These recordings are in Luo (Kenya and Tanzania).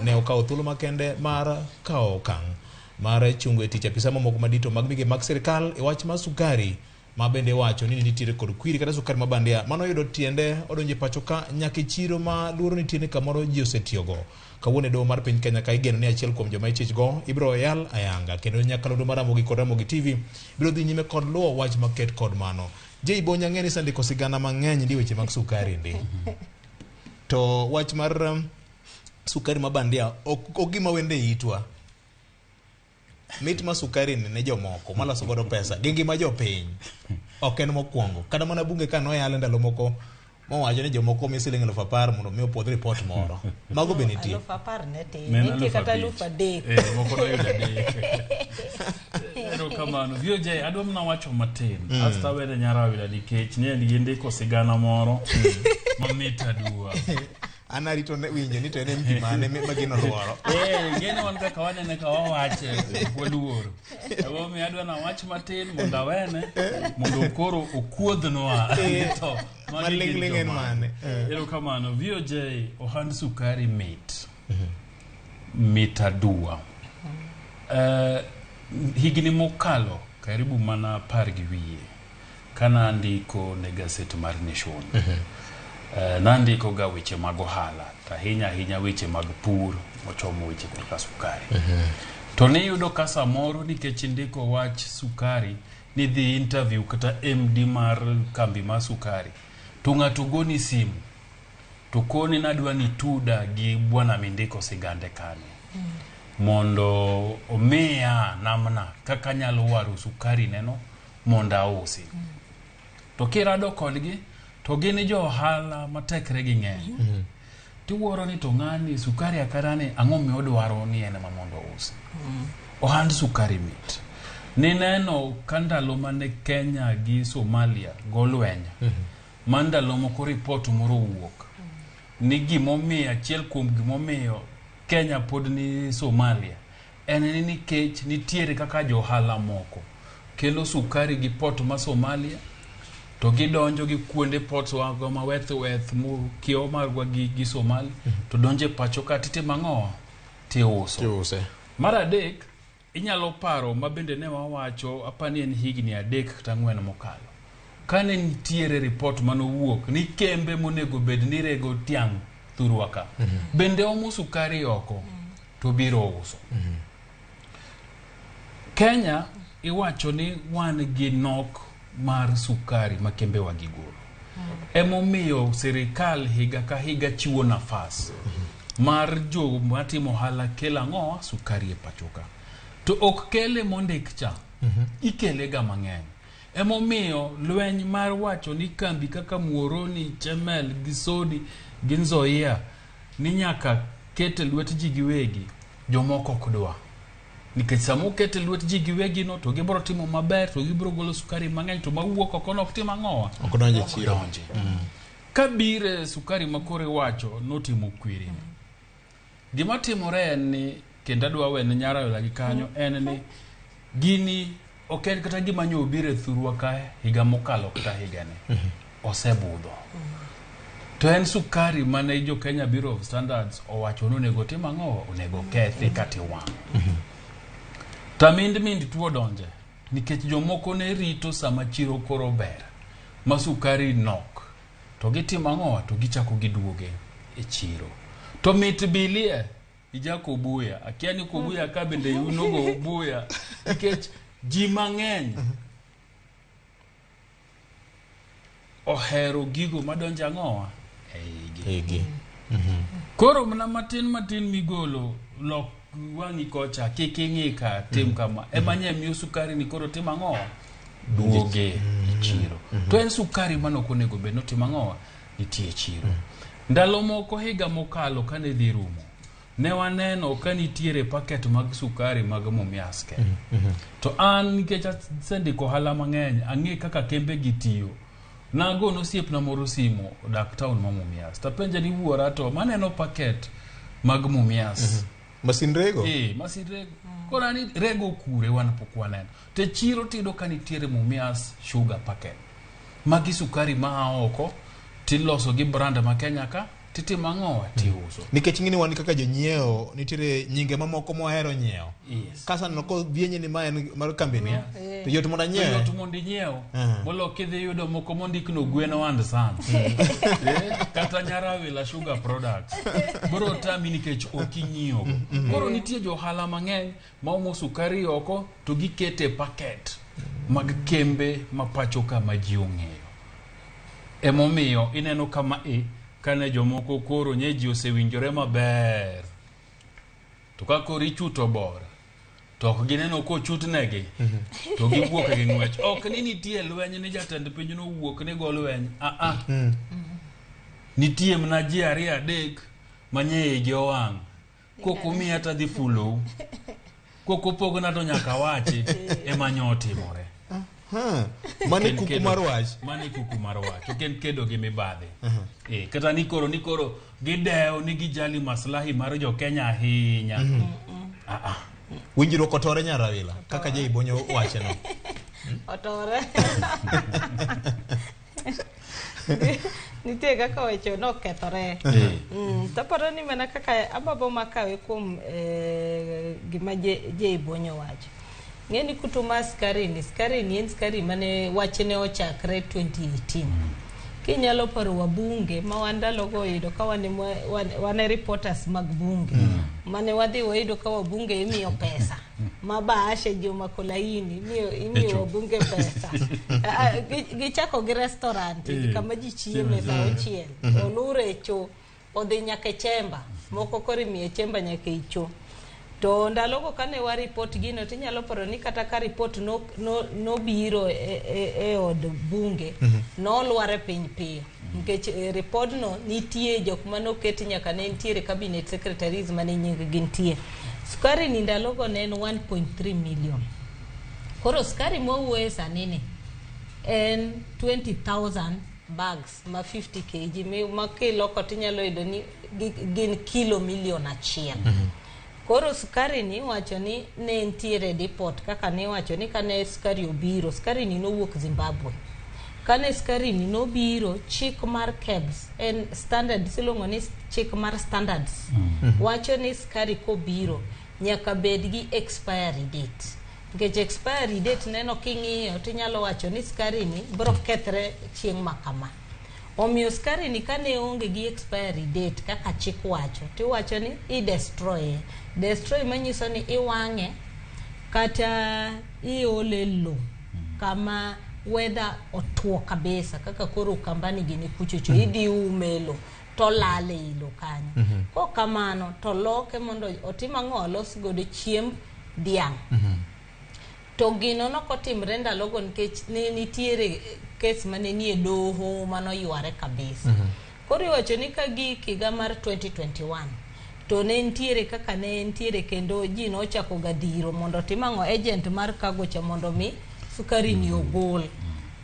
ne okawo thuolo makende mar kawo okang' mar chungo e tich apisa mamoko madito mag mige mag sirkal e wach mar sukari ma bende wacho ni nitiere kod kwiri kata sukari mabandia mano yudo tiende odonje pacho ka nyaka chiro ma luoro nitiere kamoro ji osetiyogo kawuone doho mar piny Kenya ka igeno ni achiel kuom joma ichich go ibro yal ayanga kendo nyakalondo mar Ramogi kod Ramogi TV biro dhi nyime kod luwo wach maket kod mano je ibonya ng'eni sandiko sigana mang'eny ndi weche mag sukari ndi to wach mar sukari mabandia ok gima wende itwa mit ma sukari ne jomoko maloso godo pesa gingi ma jopiny ok en mokwongo kada mana bunge ka noyale ndalo moko mowacho ni jomoko mi siling 10,000 mondo mi opwodh report moro mago be nitie 10,000 ne tin nitie kata 3,000 moko no yudo adek ero kamano vioje adwa mna wacho matin asta wede nyarawila nikech ne yende ko sigana moro mamita dua anarito winjo ni to en mpi mane magino luoro gene wan kaka wanene ka wawache waluoro ego mi adwa na wach matin mondo awene mondo koro okuodhnwa to malingling en mane ero kamano VOJ ohand sukari mita dua higni mokalo karibu mana par gi wiye kana ndiko ne gaset mar Nation nandiko ga weche mag ohala ahinya weche mag pur mochomo weche kod sukari to ne yudo ka samoro nikech ndiko wach sukari ni dhi interview kata MD mar kambi ma sukari to ng'ato goni simu to koni nadwa ni tuda gi bwana mindiko sigande kane mondo omiya namna kaka nyalo waro sukari neno monda usi to kirado kodgi to gini jo ohala matekre gi ng'eny tiwuoro ni to ng'ani sukari akarane ang'o miodwaro ni en ma mondo usi ohand sukari mit ni neno kandalo mane Kenya gi Somalia golwenya mandalo moko report moro wuok ni gimomiyo achiel kuom gimomiyo Kenya pod ni Somalia en ni nikech nitiere kaka jo ohala moko kelo sukari gi port ma Somalia to gidonjo gi kuonde ports wago ma weth mu kio marwa gi Somali to donje pacho ka tite mang'owa ti uso mara dek inyalo paro mabende ne wawacho apani en higni 3 kata 4 mokalo kane nitiere report manowuok ni kembe monego bed ni rego tiang' thurwaka bende omo sukari oko to biro uso Kenya iwacho ni wan gi nok mar sukari makembe wa gigolo emomiyo serikal higa ka higa chiwo nafas mar jo matimo hala kela ng'owa sukari e pachoka to ok kele mondik cha ikele ga mang'eny emomiyo lweny mar wacho ni kambi kaka Muoroni Chemel Gisodi gi Nzoia ni nyaka kete lwet ji giwegi jomoko kodwa nikech samo kete lwet ji giwegi no to gibro timo maber to gibro golo sukari mang'eny to mawuok okono ok timo ang'owa ok donje chiro kabire sukari makore wacho notimo kwiri gima timore en ni kendo adwa wene nyarawila gi kanyo en ni gini ok en kata gima nyo bire thurwa ka higa mokalo kata higa ne osebudho to en sukari mane jo Kenya Bureau of Standards owacho nonego tim ang'owa onego kethi kati wang' Tamind tuo donje nikech jomoko ne rito sama chiro koro ber ma sukari nok to gitimo ang'owa to gichako giduoge e chiro to mit bilie ijako buya akiani ko buya ka bende unogo buya nikech ji mang'eny ohero gigo madonja ang'owa eigi koro mna matin migolo lok wangi kocha kiking'ika tim kama emanye miyo sukari ni koro tim ang'owa duoge e chiro to en sukari manoko nego bed no tim ang'owa nitie chiro ndalo moko higa mokalo kane dhi rumo ne waneno ka nitiere paket mag sukari mag Mumias to an nikech sendiko hala mang'eny ang'e kaka kembe gitiyo nagono siep na moro simo dak town ma Mumias ta penja ni wuora to maneno paket mag Mumias masin rego masin rego kora ni rego kure wan pok waneno te chiro tido ka nitiere Mumias sugar packet magi sukari ma oko tiloso gi brand ma Kenya ka titimo ang'o tiuso. Nikech ng'ini wan kaka jonyiewo nitiere nyinge mamoko mohero nyiewo. Yes. Kasa noko vienye ni ma en mar kambini. To yot mondo nyiew. Yot mondo nyiew. Molo kidhi yudo moko mondikno gweno and san. Kata nyarawila sugar products. Bro tami nikech okinyiewo. Koro nitie jo ohala mang'eny ma omo sukari oko to gikete paket mag kembe ma pacho ka ma ji ong'eyo. Emomiyo ineno kama kane jomoko koro nye ji osewinjore maber. To ka koro ichuto bor, to ok gineno ko chutnegi, to giwuok gi ng'wech. Ok ni nitie lweny ni jatend piny no wuok ni go lweny. Nitie mna ji 2-3 manye gi owang'. Koko mi ata dhi fulo. Koko pogna to nyaka wachi ema nyotimore. Mane kuku mar wach. Mane kuku mar wach. Oken kedo gi mibadhi. Kata ni koro gidewo ni gijali maslahi mar jo Kenya ahinya. Winjruok otore nyarawila kaka je ibonyo wache no. Otore. Nitie kaka weche no kethore. Taparo ni mana kaka ababo makawe kuom gima je ibonyo wacho. Ngeni kutuma skari ni en skari mane wachne ochakre 2018. Kinyalo paro wabunge ma wandalogo yudo ka wane reporters mag bunge mane wadhi wayudo ka wabunge imiyo pesa mabaashe joma kolaini imiyo wabunge pesa gichako gi restaurant kama ji chieme sa ochiel olure cho odhi nyaka chemba moko kori miye chemba nyaka icho. To ndalogo kane wa report gino tinyalo paro ni kata ka report no biro e od bunge no lware piny piyo nikech report no nitie jok mano keti nyaka ne nitiere cabinet secretaries mane nying gintie. Sukari ni ndalogo ne en 1.3 million. Koro sukari mowuoye sani ni en 20,000 bags ma 50 kg ma kiloko tinyalo yudo ni gin kilo milion 1. Koro sukari ni wacho ni ne ntiere depot kaka ne wacho ni kane sukari obiro, sukari ni nowuok Zimbabwe. Kane sukari ni nobiro, chik mar KEBS en standard silongo ni chik mar standards. Wacho ni sukari kobiro nyaka bed gi expiry date. Nikech expiry date neno king'iyo tinyalo wacho ni sukari ni bro kethre chieng' makama. Omiyo sukari ni kane onge gi expiry date kaka chik wacho, tiwacho ni i-destroy. Destroy manyiso ni iwang'e kata iole lo kama weather otuo kabisa kaka koro kambani gini kuchocho idhi umelo to lale ilo kanyo. Ko kamano to loke mondo otima ng'olos godo chiemb dhiang'. To gino nokotimre ndalogo nikech ne nitiere kes mane nie doho mano yware kabisa. Koro iwacho ni ka higa mar 2021 to ne ntiere kaka ne ntiere kendo ji nochako gadhiro mondo timang'o agent mar kagocha mondo mi sukari ni ogol.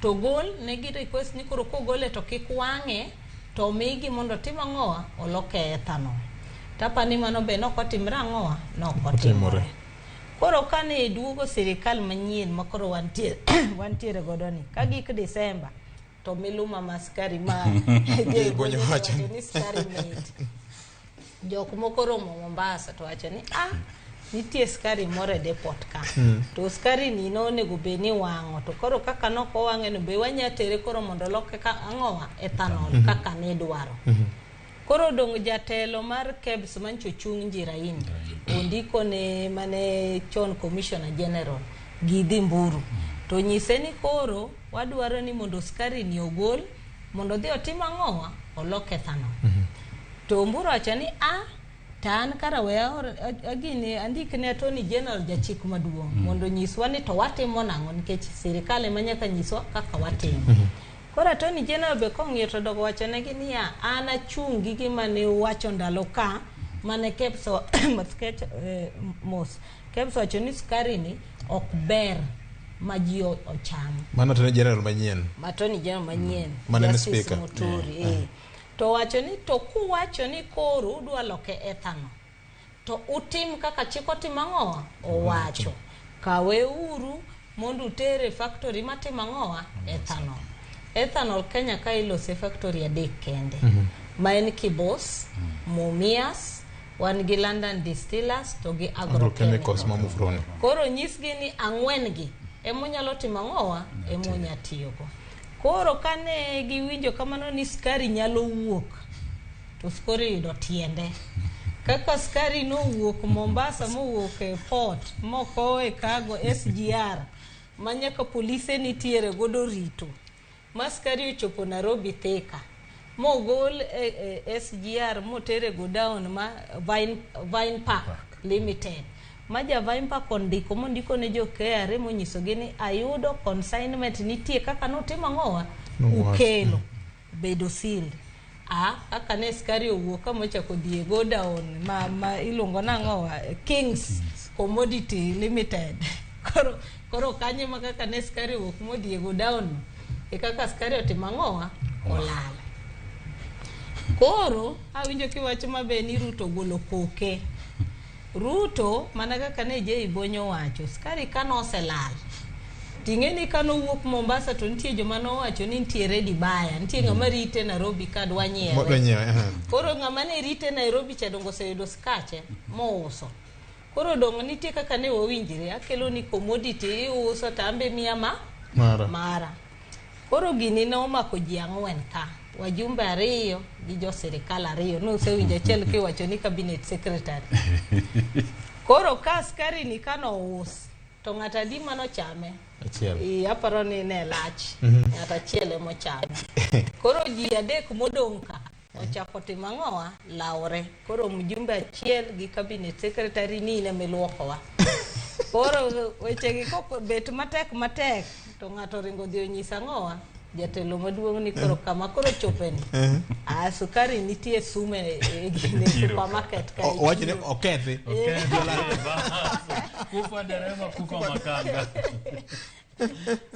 To gol ne gi request ni koro kogole to kik wang'e to migi mondo timang'owa oloke ethanol. Tapani mano be nokotimre ang'owa nokotimore. Koro kane duogo sirikal manyien makoro wantiere godo ni kagik Desemba to miluma maskari ma je bonyo wacho ni skari mate. Jok moko romo Mombasa to wacho ni nitie skari more depot ka. To skari ni no nego be ni wang'o to koro kaka noko wang'e no be wanyatere koro mondo loke ka ang'owa ethanol kaka ne dwaro. Koro dong jatelo mar KEBS mancho chung Njiraini ondiko ne mane chon Commissioner General Gidhi Mburu to nyise ni koro wadwaro ni mondo skari ni ogol mondo dhi otim ang'owa olok ethanol. To Mburu acha ni tan kara agini andikne Attorney General jachik maduong' mondo nyiswa ni to watimo nang'o nikech sirikal manyaka nyiswa kaka watimo. Kora Attorney General be kong'iyo to dogo wacho ne gini an achungi gima ne wacho ndalo ka mane KEBS KEBS wacho ni sukari ni ok ber ma ji ocham. Mano Attorney General manyien. Attorney General manyien. Mane speaker. To wacho ni to kuwacho ni koro udwa loke ethanol. To utim kaka chiko timang'owa owacho. Kawe uru mondo utere factory matimang'owa ethanol. Ethanol Kenya ka ilose factory 3 kende. ma en Kibos, Mumias, wan gi London Distillers to gi Agrochemicals ma Mufroni. Koro nyisgi ni ang'wen gi emonyalo timo ang'owa emonya tiyogo. Koro kane giwinjo kamano ni skari nyalo wuok, to skari yudo tiende. Kaka skari no wuok Mombasa mowuok e port moko e cargo SGR manyaka polise nitiere godo rito. Ma skari ochopo Nairobi Thika. Mogol SGR motere go down ma Vine Park Limited. Maja Vine Park mondiko ne jo KRA monyisogi ni ayudo consignment nitie kaka notimo ang'owa ukelo bedo sealed. Kaka ne skari owuok kama ochako dhie go down ma iluongo nang'owa Kings Commodity Limited. Koro kanye ma kaka ne skari owuok modhie go down e kaka skari otimo ang'owa olal. Koro awinjo kiwacho mabe ni Ruto golo koke. Ruto mana kaka ne Ibonyo wacho, skari kano oselal. Ting'eni kano wuok Mombasa to nitie joma nowacho ni nitiere dibaya, nitie ng'ama rite Nairobi ka dwa nyiewe. Koro ng'ama ne rite Nairobi cha dongo oseyudo skache mouso. Koro dongo nitie kaka ne wawinjire, akelo ni commodity iuso tambe miya mara. Koro gini ne omako ji ang'wen ka. Wajumbe 2 gi jo sirikal 2 no sewinjo achiel kiwacho ni cabinet secretary. Koro ka skari ni kano us to ng'ata adi mano chame achiel. Aparo ni ne lach ng'ata achiel emo chame. Koro ji 3 modong' ka ochako timo ang'owa laure. Koro mjumbe achiel gi cabinet secretary ni ne meluokowa. Koro weche gi kok bet matek to ng'ato ringo dhi onyisa ang'owa jatelo maduong' ni koro kama koro chopeni. Sukari nitie sume e supermarket ka. Wacho ni okethi. Kufa dereva kufa makanga.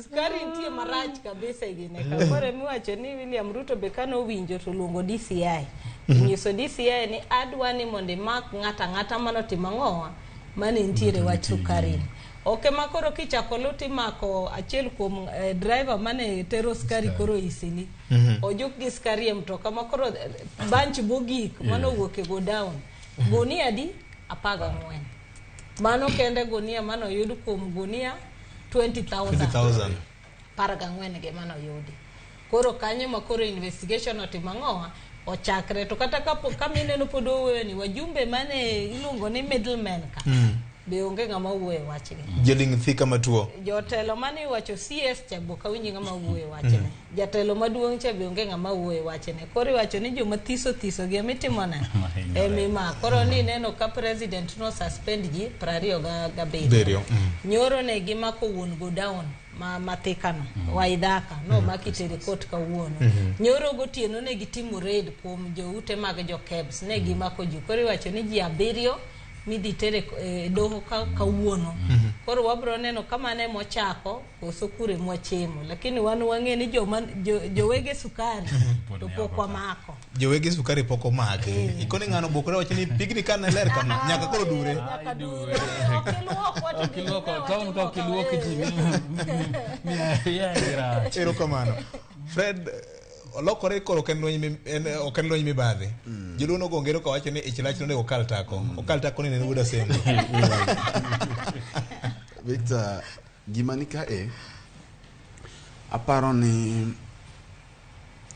Sukari nitie marach kabisa gine. Koro miwacho ni William Ruto be kano winjo to luongo DCI. Nyiso DCI ni adwa ni mondo mak ng'ata manotimo ang'owa mane nitiere wach sukari. Oke makoro kichako luti mako achiel kuom driver mane tero skari koro isili. Ojuk gi skari e mtoka makoro bunch bogik mano wuoke go down. Gunia di 14. Mano kende gunia mano yud kuom gunia 20,000. 14 ge mano yudi. Koro kanye makoro investigation otimo ang'owa ochakre to kata kamine no podo ni wajumbe mane iluongo ni middleman ka. Be onge ng'ama wuoye wachne. Joling thika matuo. Jotelo mane wacho CS cha boka winji ng'ama wuoye wachne. Jatelo maduong' cha be onge ng'ama wuoye wachne. Koro wacho ni joma thiso gi emitimo na. Mima koro ni neno ka president no suspend ji 27. Nyoro ne gimako wuon go down ma Thikano Waidhaka no makitere court kawuono. Nyoro gotieno ne gitimo raid kuom joute mag jo KEBS ne gimako ji. Koro wacho ni ji 7 midhi tere doho kawuono. Koro wabro neno kama ne mochako koso kure mwachemo, lakini wang'e ni jowege sukari to poko mako. Jowege sukari poko make. Ikoni ng'ano bokore wacho ni pigni kana ler kama nyaka koro dure. Okiluoko ji. Ero kamano. Fred olokore koro okenlony Mibadhi. Jiluno gongero ka wacho ni ichilach no okal tako ni ne wuda sendo. Victor gimanika aparo ni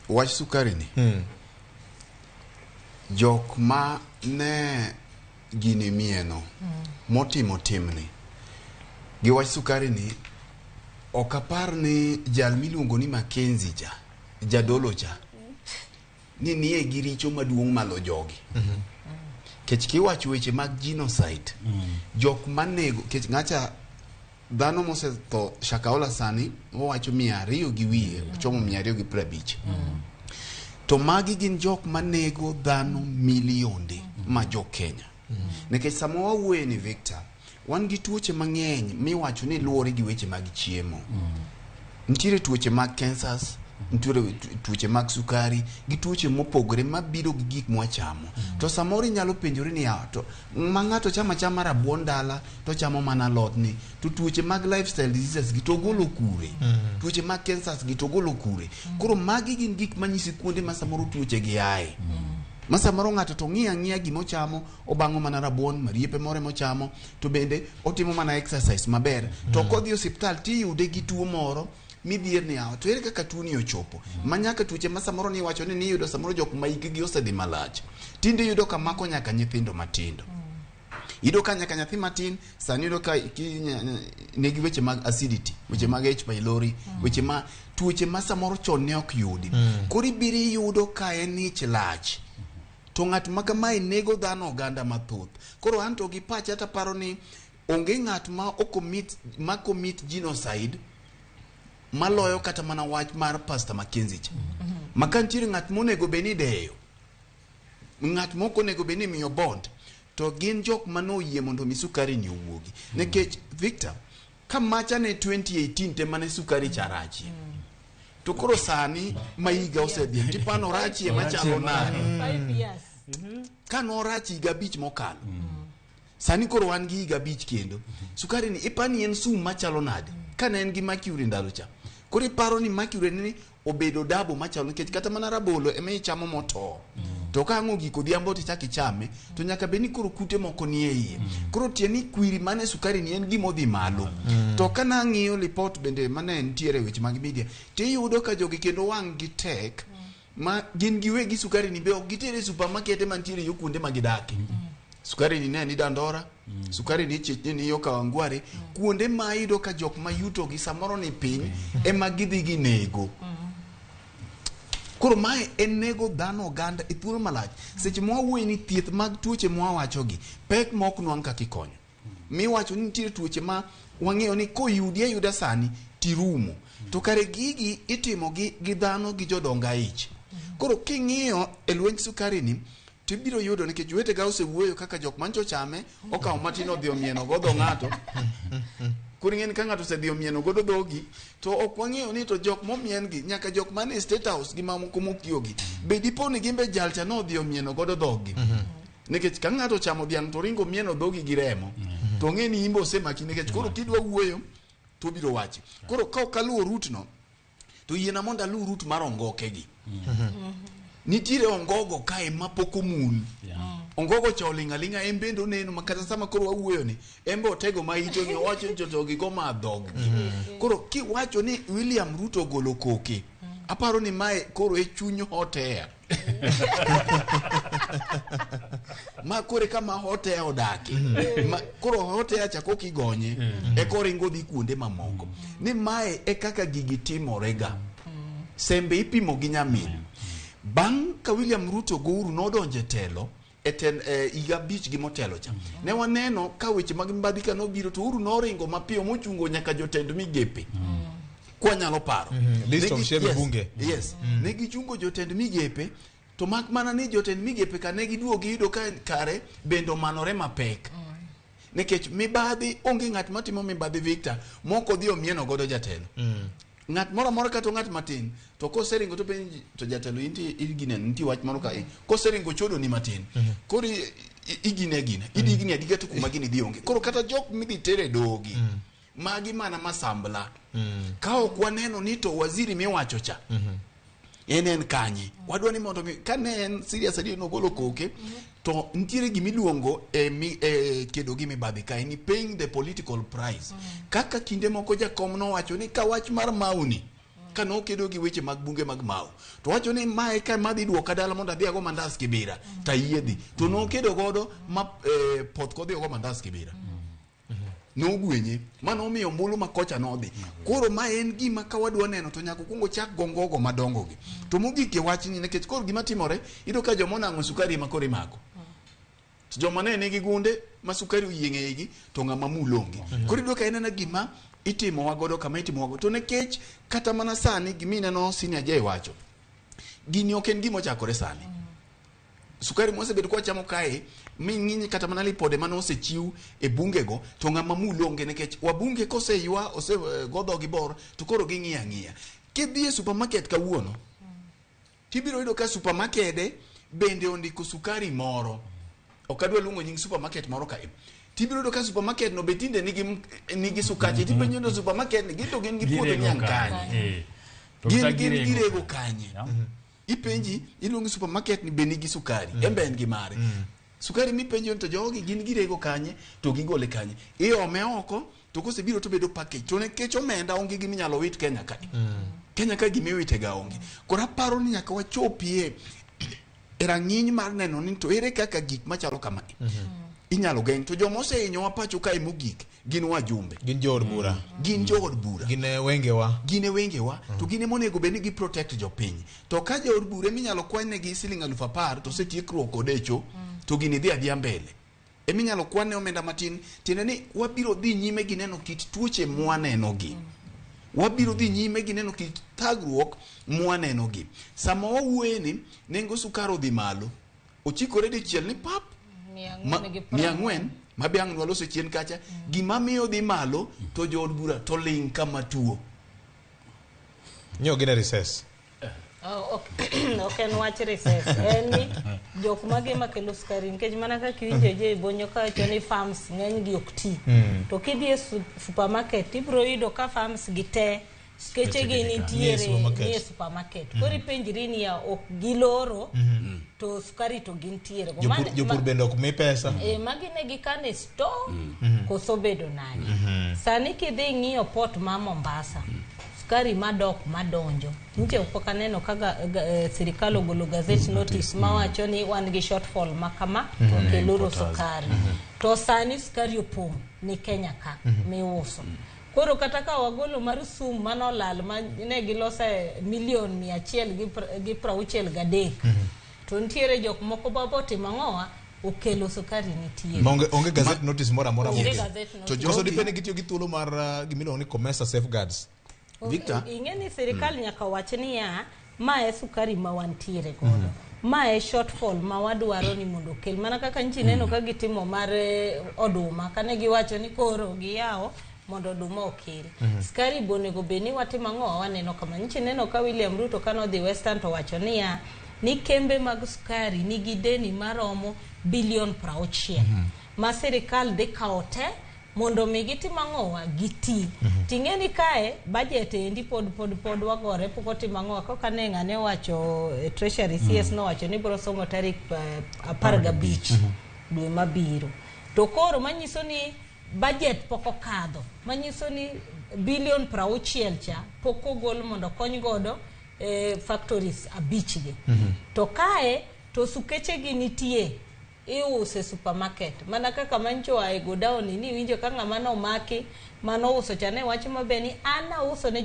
wach sukari ni jok ma ne gini mieno motimo timni gi wach sukari ni okapar ni jal miluongo ni Mackenzie jadolo cha ni niye giricho maduong' malo jogi. Kech kiwacho weche mag genocide jok manego kech ng'acha dhano mose to Shakaola sani owacho 200 gi wiye chomo 250. To magi gin jok manego dhano milionde ma jo Kenya. Nekech samo wawuoye ni Victor wan gi tuoche mang'eny miwacho ni luore gi weche mag chiemo. Nitiere tuoche mag cancers nitiere tuoche mag sukari gi tuoche mopogore mabiro gi gik mwachamo. To samoro inyalo penjori ni to ma ng'ato chama rabuon dala to chamo mana lot ni, to tuoche mag lifestyle diseases gi to golo kure, tuoche mag cancers gi to golo kure. Koro magi gin gik manyisi kuonde ma samoro tuoche gi ae. Ma samoro ng'ato to ng'iya gimochamo, obango mana rabuon, mariepe more mochamo, to bende otimo mana exercise maber, to kodhi osiptal tiyude gi tuo moro midhier ni to ere kaka tuo ni ochopo. Manyaka tuoche ma samoro ni wacho ni yudo samoro jok ma hikgi osedhi malach, tinde yudo ka mako nyaka nyithindo matindo. Yudo ka nyaka nyathi matin sani yudo ka negi weche mag acidity, weche mag H. pylori, weche ma tuoche ma samoro chon ne ok yudi. Koro ibiri yudo ka en ich lach, to ng'at ma kamae nego dhano oganda mathoth. Koro anto gi pacha ata paro ni onge ng'at ma commit genocide maloyo kata mana wach mar Pastor Mackenzie cha. Makantiere ng'at monego beni deyo, ng'at moko nego beni miyo bond, to gin jok manoyie mondo mi sukari ni owuogi. Nekech Victor, kamacha ne 2018 te mane sukari charachi, to koro sani maiga osedhi tipano rachi machalo nani 5 years kano rachi ga bich mokalo. Sani koro wan gi ga bich kendo sukari ni ipani en sum machalo nade kana en gi mercury ndalo cha. Koro iparo ni mercury ni obedo dabo machalo, nikech kata mana rabolo eme ichamo moto, to ka ng'o giko dhiambo tichaki chame, to nyaka beni koro kute moko nie iye. Koro tieni kwiri mane sukari ni en gimo dhi malo. To kana ng'iyo report bende mane nitiere weche mag media, tiyudo ka jogi kendo wang' gi tek ma gin giwegi sukari ni be ok gitere supermarket mantiere yo kuonde magidake. Sukari ni ne ni Dandora, sukari ni Chechni ni yo Kawangware, kuonde ma iyudo ka jok ma yuto gi samoro ni piny ema gidhi gi nego. Koro mae en nego dhano oganda e thuolo malach. Seche mwawuoyo ni thieth mag tuoche mwawacho gi pek mok nwang' kaka ikonyo. Miwacho ni nitiere tuoche ma wang'eyo ni koyudi ayuda sani tirumo, to kare gigi itimo gi dhano gi jodonga ich. Koro king'iyo e lwenj sukari ni tibiro yudo nikech wete ga osewuoyo kaka jok mancho chame okaw matin odhi omieno godo ng'ato. Koro ng'en ka ng'ato sedhi omieno godo dhogi, to ok wang'eyo ni to jok momien gi nyaka jok mane State House gi mamoko mokiogi be dipo ni gimbe jalcha no odhi omieno godo dhogi. Nikech ka ng'ato chamo dhiang' to ringo mieno dhogi gi remo, to ng'e ni imbo osemaki, nikech koro kidwa wuoyo to biro wachi. Koro ka okaluwo root no, to yiena mondo aluw root mar ongoke gi. Nitiere ongogo kae mapoko mul. Ongogo cholinga linga embendo neno makata sama koro wawuoyo ni embe otego ma ito ni wacho jotogi go ma dhog. Koro ki wacho ni William Ruto golo koke, aparo ni mae koro e chuny hotea. Ma kore kama hotea odaki. Koro hotea chako kigonye e koro ingo dhi kuonde mamoko. Ni mae e kaka gigi timorega. Sembe ipimo gi nyamin. Bang' ka William Ruto gouru nodonje telo iga bich gi motelo cha. Ne waneno ka weche mag Mibadhi ka nobiro to Uhuru noringo mapiyo mochungo nyaka jotend migepe. Kwa nyalo paro. List of shebe bunge. Yes. Negi chungo jotend migepe, to mak mana ni jotend migepe ka negi duogi yudo ka kare bendo manore mapek. Nekech Mibadhi onge ng'at matimo Mibadhi Victor moko dhi omieno godo jatelo. Ng'at moro kato ng'at matin to koseringo to penji to jatelo inti igine nti wach moro kae koseringo chodo ni matin koro igine idigini adiga to kuma gini dionge. Koro kata jok midhi tere dogi magi mana masambla ka ok waneno ni to waziri miwacho cha en kanye wadwa ni mondo ka ne en serious adi no golo koke to ntiere gimiluongo kedo gi Mibadhi ka ni paying the political price. Kaka kinde moko jakom no wacho ni ka wach mar mauni ka no kedo gi weche mag bunge mag mau to wacho ni mae ka madhi duoka dala mondo adhi ago mandas Kibira ta yiedhi to no kedo godo ma pot kodhi ago mandas Kibira no gwenye mano omiyo mbulu makocha nodhi. Koro ma en gima ka wadwa neno to nyaka kungo chak gongogo madongo gi to mogik e wach ni nekech koro gima timore ido ka jomona ng'o sukari makore mako to joma ne nigi gunde ma sukari oyieng'egi to ng'ama mulongi. Koro ido ka en gima itimo wagodo kama itimo wagodo to nekech kata mana sani gimina no senior jay wacho gini ok en gimo chakore sani. Sukari mosebedo kwa chamo kae ming'inyi kata mana lipode mano osechiw e bunge go to ng'ama mulonge nekech wabunge koseywa godho gi bor to koro ging'iya ng'iya. kidhi e supermarket kawuono tibiro yudo ka supermarkede bende ondiko sukari moro, ok adwa luongo nying supermarket moro kae, tibiro yudo ka supermarket no be tinde nigi sukache, tipenjo no supermarket ni gito gin gi puodho nyang kanye, gin girego kanye, ipenji iluongi supermarket ni be nigi sukari, embe en gi mare, sukari mipenjo to jogi gin girego kanye to gigole kanye, iome oko to kosebiro to bedo package, to nekech omenda onge gimi nyalo wit Kenya ka. Kenya ka gimi wite ga onge. Kora paro ni nyaka wachopie rang'iny mar neno ni to ere kaka gik machalo kama inyalo geng', to joma osehinyo wa pacho kae mogik gin wajumbe, gin jood bura, gin jood bura, gin wengewa, to gin monego bed ni gi protect jopiny. To ka jood bura minyalo kwanyne gi Sh10,000 to setiekruok kodecho, to gini dhi adhiya mbele. Eminyalo kwanne omenda matin, tiende ni wabiro dhi nyime gi neno kit tuoche mwaneno gi. Wabiro dhi nyime gi neno kit thagruok mwaneno gi. Sama wawuoye ni nengo sukari dhi malo, ochikore dichiel ni pap 400 mabe ang' nwaloso chien kacha, gima miyo dhi malo to jood bura to ling kama tuo. Nyo gine recess. Ok en wach recess. En ni jok mage makelo sukari nikech mana ka kiwinjo je bonyo ka wacho ni farms ng'eny gi ok ti. To kidhi e supermarket ibro yudo ka farms gi te skeche gi nitiere nie supermarket. Kori penjri ni ya ok giloro to sukari to gintiere. Jopur bende ok mi pesa. Magi ne gikane store koso bedo nade. Sani kidhi ng'iyo port ma Mombasa, sukari madok madonjo nje pok aneno kaga sirikal ogolo gazette notice mawacho ni wan gi shortfall makama keloro sukari. To sani sukari opong' ni Kenya ka miuso. Koro kata ka wagolo mar sum manolal ma ne gilosa milion 163 to ntiere jok moko babote mang'owa okelo sukari nitiere. Onge gazette notice mora to joso dipene gitiyo gi thuolo mar gimilo ni commercial safeguards. Victor, ingeni serikal nyaka wach ni ya mae sukari ma wantiere godo, mae shortfall ma wadwaro ni mondo kel, mana kaka nchi neno ka gitimo mar oduma kane giwacho ni koro giyawo mondo oduma okel. Sukari bonego beni watimo ang'o waneno kama nchi neno ka William Ruto kano dhi Western to wacho ni ya ni kembe mag sukari nigi deni maromo bilion 60 ma serikal dhi kawo te mondo migiti mang'owa giti. Tingeni kae budget endi pod wagore poko timang'owa koka ne ng'ane wacho treasury CS no wacho ni bro somo tarik 15 dwe mabiro. To koro manyiso ni budget poko kadho, manyiso ni bilion 60 cha poko gol mondo kony godo factories abichgi. To kae to sukeche gi nitie iuse supermarket, mana kaka mancho ay go down ni winjo ka ng'ama no maki mano uso chane wach mabeni ana uso ne